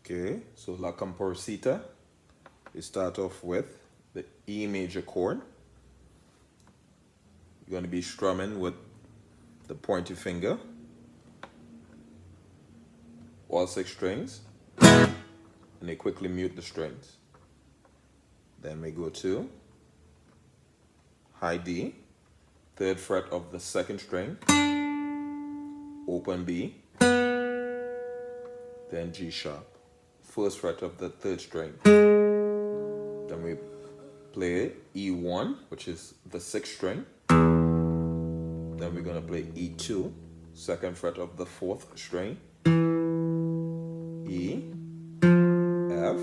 Okay, so La Cumparsita, we start off with the E major chord. You're going to be strumming with the pointy finger, all 6 strings, and you quickly mute the strings. Then we go to high D, 3rd fret of the 2nd string, open B, then G sharp, 1st fret of the 3rd string. Then we play E1, which is the 6th string. Then we're going to play E2, 2nd fret of the 4th string. E, F,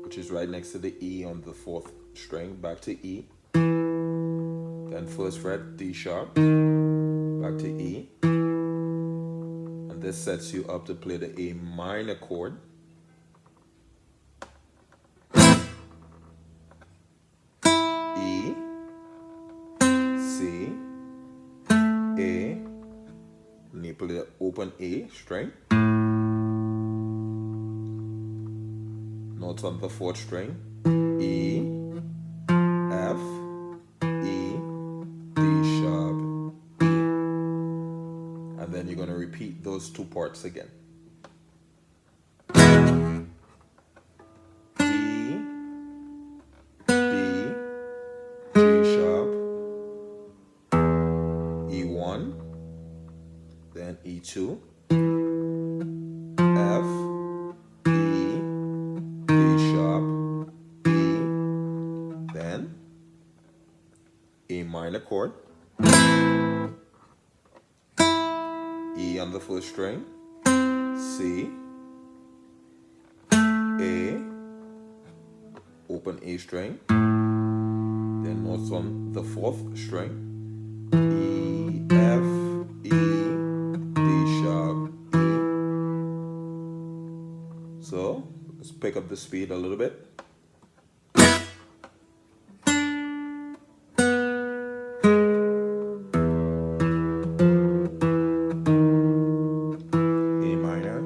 which is right next to the E on the 4th string, back to E. Then 1st fret, D sharp, back to E. And this sets you up to play the A minor chord. E, C, A, and you play the open A string. Notes on the 4th string, E, F, E, D sharp, E. And then you're going to repeat those 2 parts again. D, B, G sharp, E1, then E2, F, E, D sharp, E, then A minor chord, E on the 1st string, C, A, open A string, then notes on the 4th string, E, F, E, D sharp, E. So let's pick up the speed a little bit. A minor,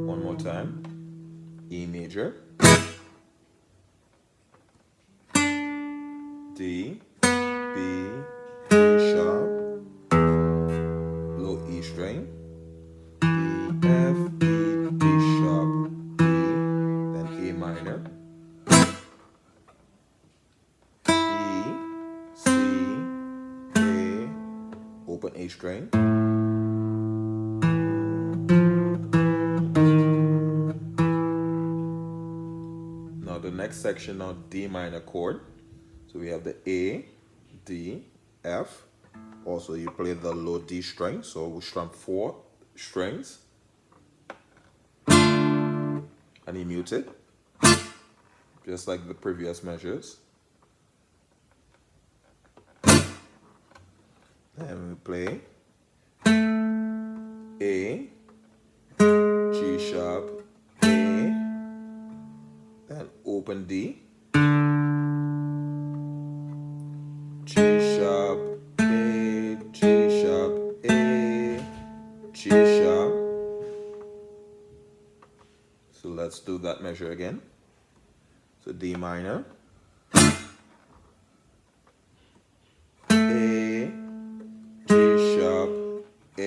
one more time, E major, D, B, G sharp, low E string, E, F, E, D sharp, E, then A minor, E, C, A, open A string, now the next section of D minor chord. So we have the A, D, F. Also you play the low D string. So we strum 4 strings. And you mute it. Just like the previous measures. Then we play A, G sharp, A, then open D. G sharp, A, G sharp, A, G sharp. So let's do that measure again. So D minor, A, G sharp, A,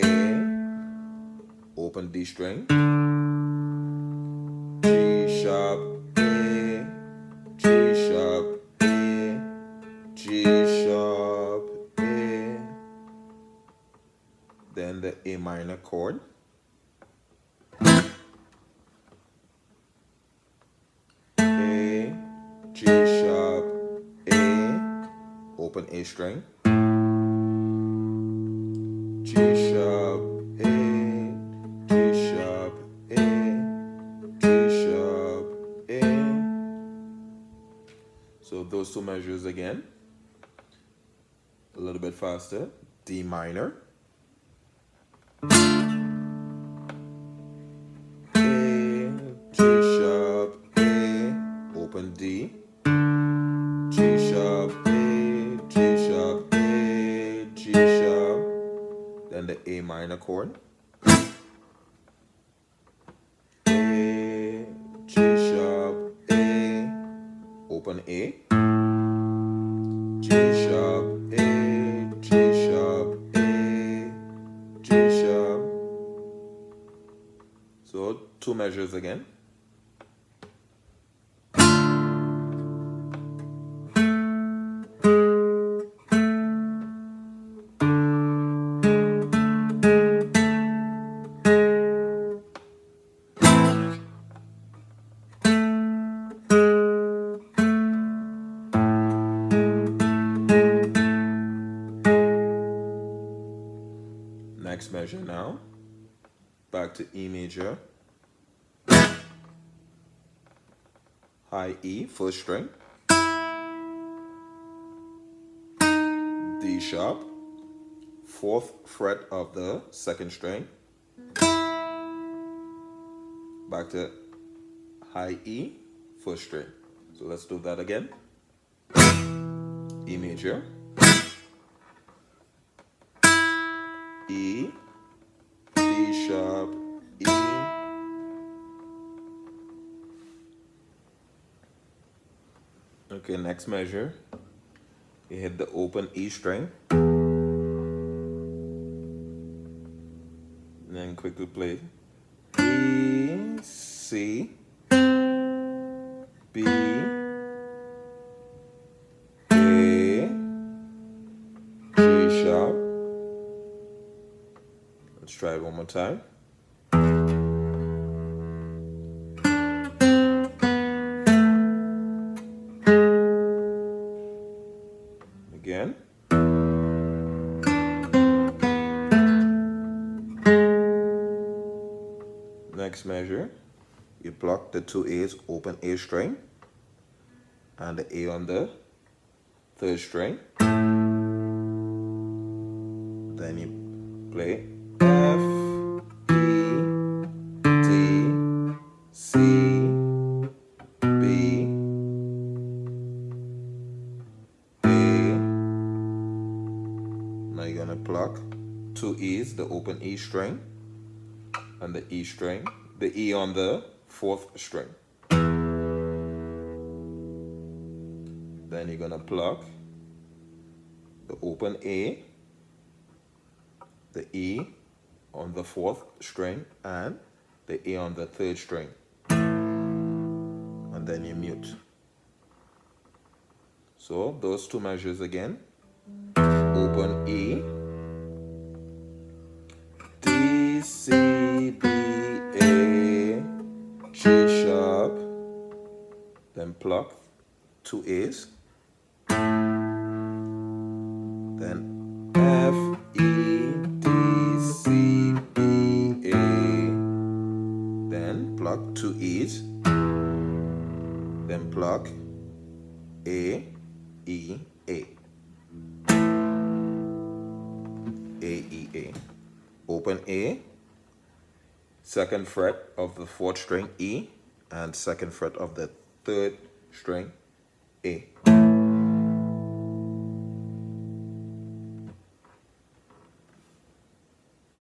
open D string, G sharp, A, G sharp, A, G sharp, A, then the A minor chord, A, G sharp, A, open A string, G sharp, A, G sharp, A, G sharp, A. So those 2 measures again, a little bit faster. D minor, A, G sharp, A, open D, G sharp, A, G sharp, A, G sharp, then the A minor chord, A, G sharp, A, open A, G sharp, A, G sharp, A, G sharp. So 2 measures again. Next measure now, back to E major, high E, first string, D sharp, 4th fret of the 2nd string, back to high E, first string. So let's do that again. E major, E, D sharp, E, okay, next measure, you hit the open E string, then quickly play E, C, B, A, G sharp. Let's try it one more time. Again. Next measure, you pluck the 2 A's, open A string, and the A on the 3rd string. Then you play F, E, D, C, B, A. Now you're gonna pluck 2 E's, the open E string, and the E string, the E on the 4th string. Then you're gonna pluck the open A, the E on the 4th string, and the A on the 3rd string. And then you mute. So those 2 measures again. Open E, D, C, B, A, G sharp, then pluck 2 A's, then F, E, D, C, B, A, then pluck 2 E's, then pluck A, E, A. A, E, A. Open A, 2nd fret of the 4th string E, and 2nd fret of the 3rd string A.